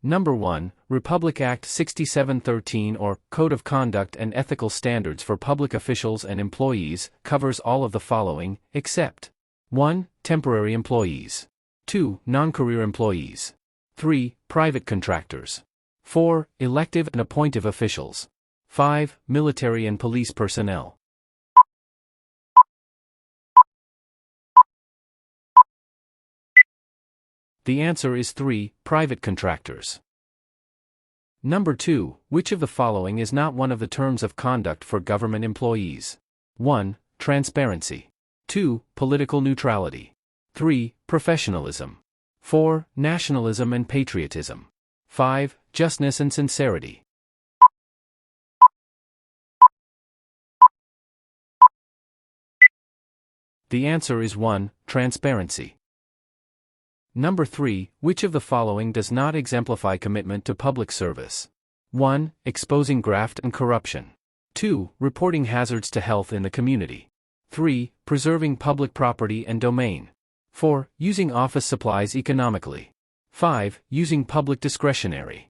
Number 1, Republic Act 6713 or Code of Conduct and Ethical Standards for Public Officials and Employees covers all of the following, except 1. Temporary employees. 2. Non-career employees. 3. Private contractors. 4. Elective and appointive officials. 5. Military and police personnel. The answer is 3. Private contractors. Number 2, which of the following is not one of the terms of conduct for government employees? 1. Transparency. 2. Political neutrality. 3. Professionalism. 4. Nationalism and patriotism. 5. Justness and sincerity. The answer is 1. Transparency. Number 3, which of the following does not exemplify commitment to public service? 1. Exposing graft and corruption. 2. Reporting hazards to health in the community. 3. Preserving public property and domain. 4. Using office supplies economically. 5. Using public discretionary.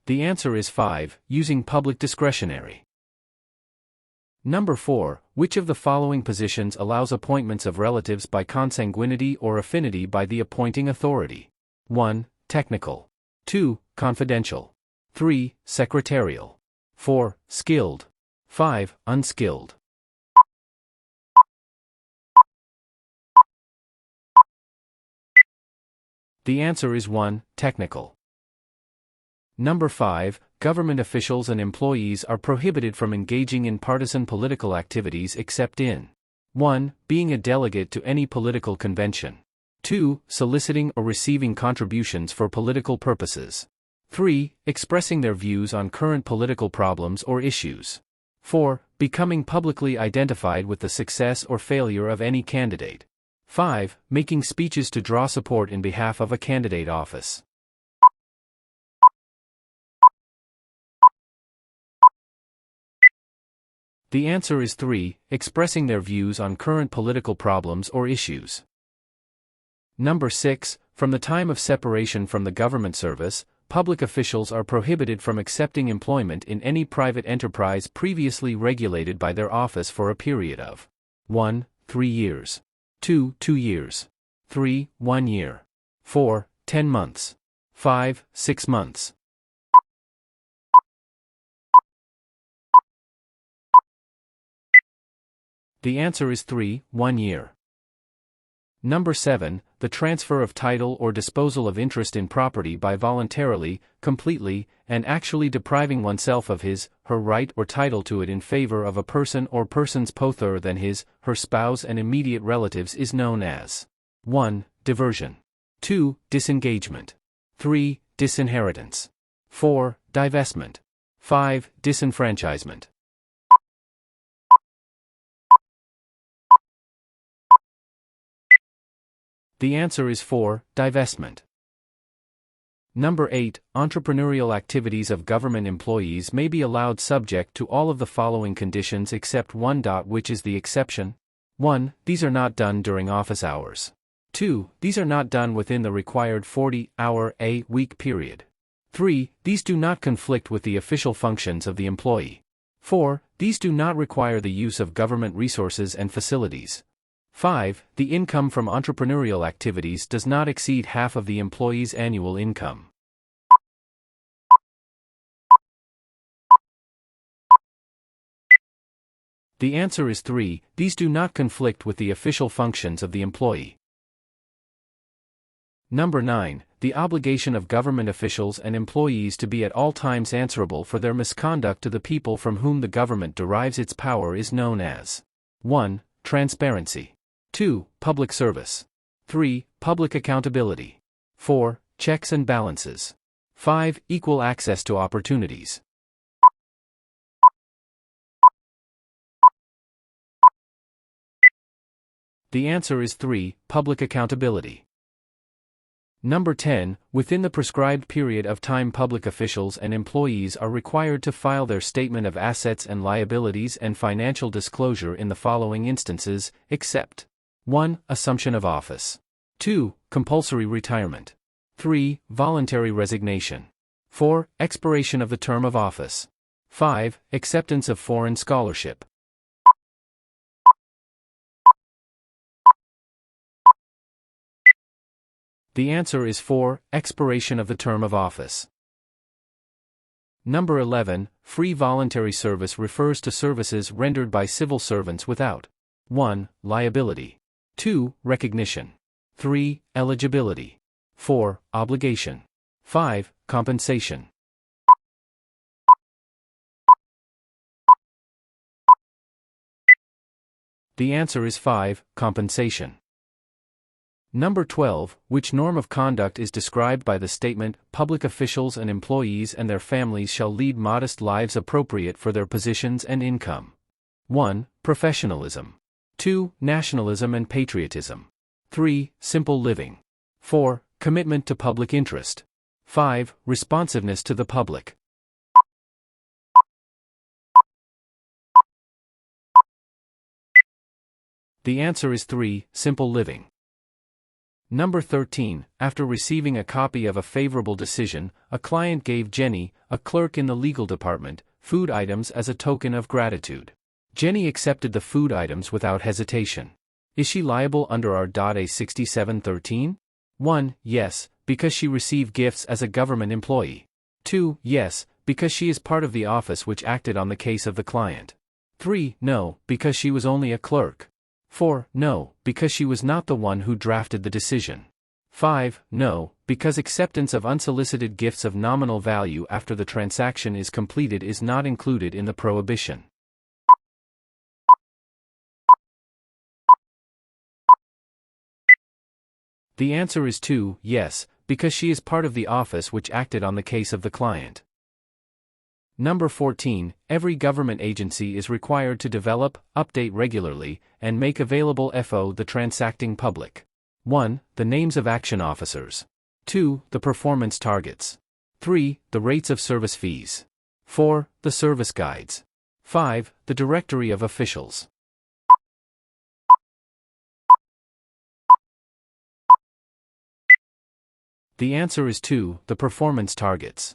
The answer is 5. Using public discretionary. Number 4, which of the following positions allows appointments of relatives by consanguinity or affinity by the appointing authority? 1. Technical. 2. Confidential. 3. Secretarial. 4. Skilled. 5. Unskilled. The answer is 1. Technical. Number 5, government officials and employees are prohibited from engaging in partisan political activities except in 1. Being a delegate to any political convention. 2. Soliciting or receiving contributions for political purposes. 3. Expressing their views on current political problems or issues. 4. Becoming publicly identified with the success or failure of any candidate. 5. Making speeches to draw support in behalf of a candidate office. The answer is 3. Expressing their views on current political problems or issues. Number 6, from the time of separation from the government service, public officials are prohibited from accepting employment in any private enterprise previously regulated by their office for a period of 1. 3 years. 2. 2 years. 3. 1 year. 4. 10 months. 5. 6 months. The answer is 3. 1 year. Number 7, the transfer of title or disposal of interest in property by voluntarily, completely, and actually depriving oneself of his, her right or title to it in favor of a person or persons other than his, her spouse and immediate relatives is known as 1. Diversion. 2. Disengagement. 3. Disinheritance. 4. Divestment. 5. Disenfranchisement. The answer is 4. Divestment. Number 8, entrepreneurial activities of government employees may be allowed subject to all of the following conditions except 1. Which is the exception? 1. These are not done during office hours. 2. These are not done within the required 40-hour-a-week period. 3. These do not conflict with the official functions of the employee. 4. These do not require the use of government resources and facilities. 5. The income from entrepreneurial activities does not exceed half of the employee's annual income. The answer is 3. These do not conflict with the official functions of the employee. Number 9. The obligation of government officials and employees to be at all times answerable for their misconduct to the people from whom the government derives its power is known as 1. Transparency. 2. Public service. 3. Public accountability. 4. Checks and balances. 5. Equal access to opportunities. The answer is 3. Public accountability. Number 10. Within the prescribed period of time, public officials and employees are required to file their statement of assets and liabilities and financial disclosure in the following instances, except 1. Assumption of office. 2. Compulsory retirement. 3. Voluntary resignation. 4. Expiration of the term of office. 5. Acceptance of foreign scholarship. The answer is 4. Expiration of the term of office. Number 11. Free voluntary service refers to services rendered by civil servants without 1. Liability. 2. Recognition. 3. Eligibility. 4. Obligation. 5. Compensation. The answer is 5. Compensation. Number 12. Which norm of conduct is described by the statement, "Public officials and employees and their families shall lead modest lives appropriate for their positions and income"? 1. Professionalism. 2. Nationalism and patriotism. 3. Simple living. 4. Commitment to public interest. 5. Responsiveness to the public. The answer is 3. Simple living. Number 13. After receiving a copy of a favorable decision, a client gave Jenny, a clerk in the legal department, food items as a token of gratitude. Jenny accepted the food items without hesitation. Is she liable under R.A. 6713? 1. Yes, because she received gifts as a government employee. 2. Yes, because she is part of the office which acted on the case of the client. 3. No, because she was only a clerk. 4. No, because she was not the one who drafted the decision. 5. No, because acceptance of unsolicited gifts of nominal value after the transaction is completed is not included in the prohibition. The answer is 2. Yes, because she is part of the office which acted on the case of the client. Number 14. Every government agency is required to develop, update regularly, and make available FO the transacting public. 1. The names of action officers. 2. The performance targets. 3. The rates of service fees. 4. The service guides. 5. The directory of officials. The answer is 2. The performance targets.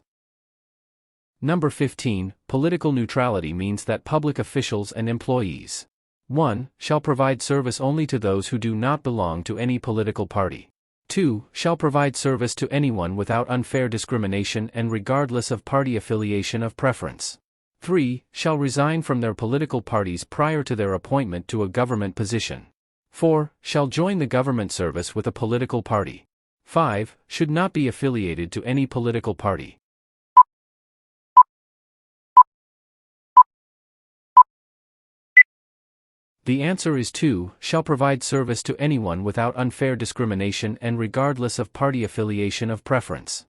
Number 15. Political neutrality means that public officials and employees 1. Shall provide service only to those who do not belong to any political party. 2. Shall provide service to anyone without unfair discrimination and regardless of party affiliation of preference. 3. Shall resign from their political parties prior to their appointment to a government position. 4. Shall join the government service with a political party. 5. Should not be affiliated to any political party. The answer is 2. Shall provide service to anyone without unfair discrimination and regardless of party affiliation of preference.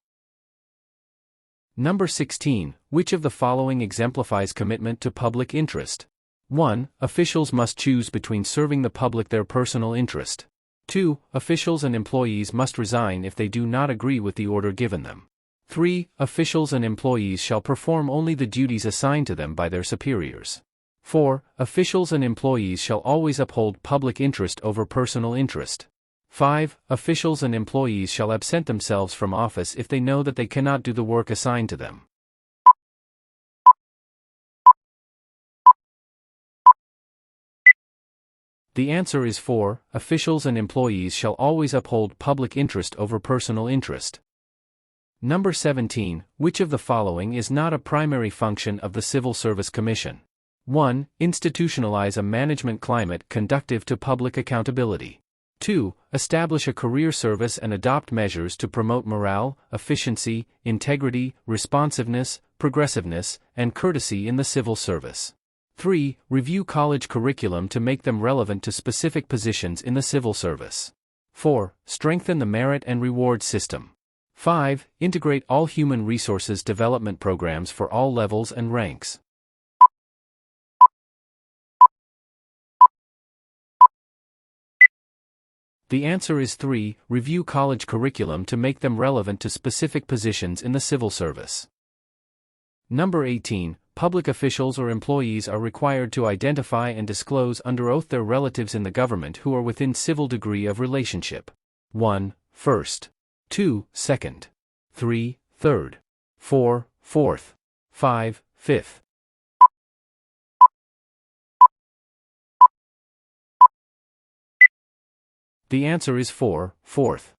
Number 16. Which of the following exemplifies commitment to public interest? 1. Officials must choose between serving the public their personal interest. 2. Officials and employees must resign if they do not agree with the order given them. 3. Officials and employees shall perform only the duties assigned to them by their superiors. 4. Officials and employees shall always uphold public interest over personal interest. 5. Officials and employees shall absent themselves from office if they know that they cannot do the work assigned to them. The answer is 4. Officials and employees shall always uphold public interest over personal interest. Number 17. Which of the following is not a primary function of the Civil Service Commission? 1. Institutionalize a management climate conducive to public accountability. 2. Establish a career service and adopt measures to promote morale, efficiency, integrity, responsiveness, progressiveness, and courtesy in the civil service. 3. Review college curriculum to make them relevant to specific positions in the civil service. 4. Strengthen the merit and reward system. 5. Integrate all human resources development programs for all levels and ranks. The answer is 3. Review college curriculum to make them relevant to specific positions in the civil service. Number 18. public officials or employees are required to identify and disclose under oath their relatives in the government who are within civil degree of relationship. 1. First. 2. Second. 3. Third. 4. Fourth. 5. Fifth. The answer is 4. Fourth.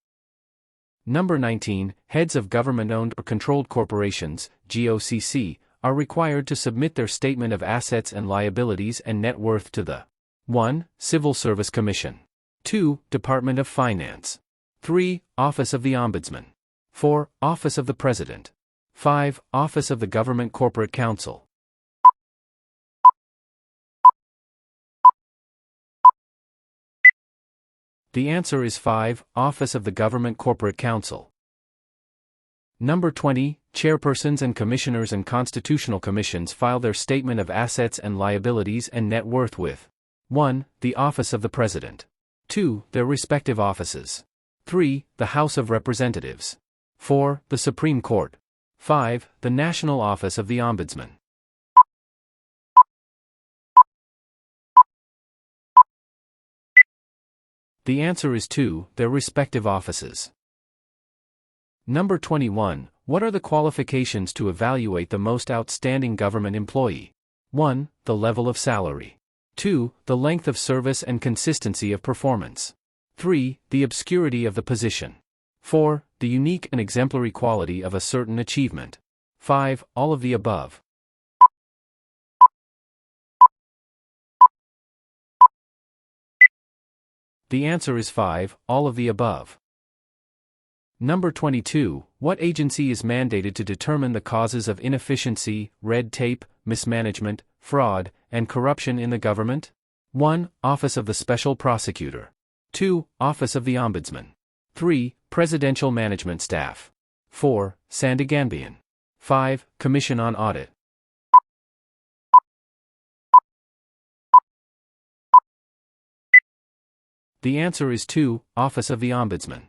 Number 19. Heads of government-owned or controlled corporations, GOCC, are required to submit their statement of assets and liabilities and net worth to the 1. Civil Service Commission. 2. Department of Finance. 3. Office of the Ombudsman. 4. Office of the President. 5. Office of the Government Corporate Council. The answer is 5. Office of the Government Corporate Council. Number 20. Chairpersons and commissioners and constitutional commissions file their statement of assets and liabilities and net worth with 1. The Office of the President. 2. Their respective offices. 3. The House of Representatives. 4. The Supreme Court. 5. The National Office of the Ombudsman. The answer is 2. Their respective offices. Number 21. What are the qualifications to evaluate the most outstanding government employee? 1. The level of salary. 2. The length of service and consistency of performance. 3. The obscurity of the position. 4. The unique and exemplary quality of a certain achievement. 5. All of the above. The answer is 5. All of the above. Number 22. What agency is mandated to determine the causes of inefficiency, red tape, mismanagement, fraud, and corruption in the government? 1. Office of the Special Prosecutor. 2. Office of the Ombudsman. 3. Presidential Management Staff. 4. Sandiganbian. 5. Commission on Audit. The answer is 2. Office of the Ombudsman.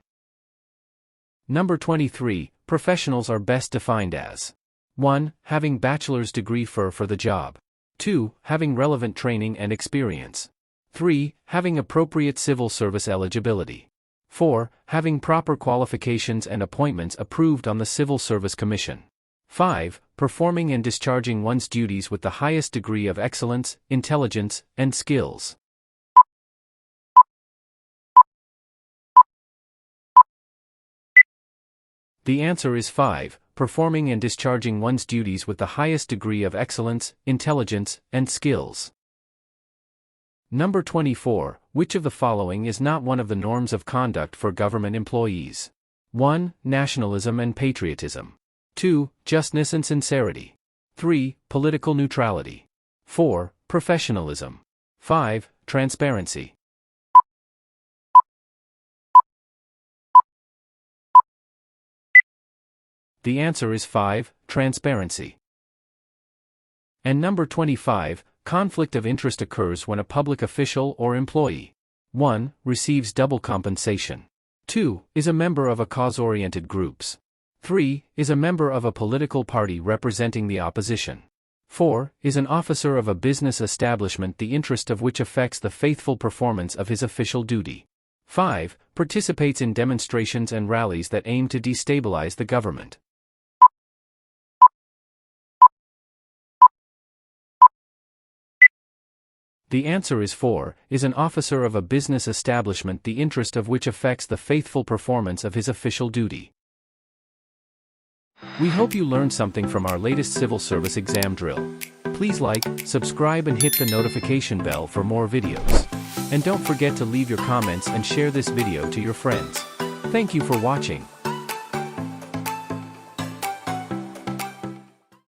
Number 23. Professionals are best defined as 1. Having bachelor's degree for the job. 2. Having relevant training and experience. 3. Having appropriate civil service eligibility. 4. Having proper qualifications and appointments approved on the Civil Service Commission. 5. Performing and discharging one's duties with the highest degree of excellence, intelligence, and skills. The answer is 5. Performing and discharging one's duties with the highest degree of excellence, intelligence, and skills. Number 24. Which of the following is not one of the norms of conduct for government employees? 1. Nationalism and patriotism. 2. Justness and sincerity. 3. Political neutrality. 4. Professionalism. 5. Transparency. The answer is 5. Transparency. And number 25. Conflict of interest occurs when a public official or employee 1. Receives double compensation. 2. Is a member of a cause-oriented groups. 3. Is a member of a political party representing the opposition. 4. Is an officer of a business establishment the interest of which affects the faithful performance of his official duty. 5. Participates in demonstrations and rallies that aim to destabilize the government. The answer is 4. Is an officer of a business establishment the interest of which affects the faithful performance of his official duty. We hope you learned something from our latest civil service exam drill. Please like, subscribe and hit the notification bell for more videos. And don't forget to leave your comments and share this video to your friends. Thank you for watching.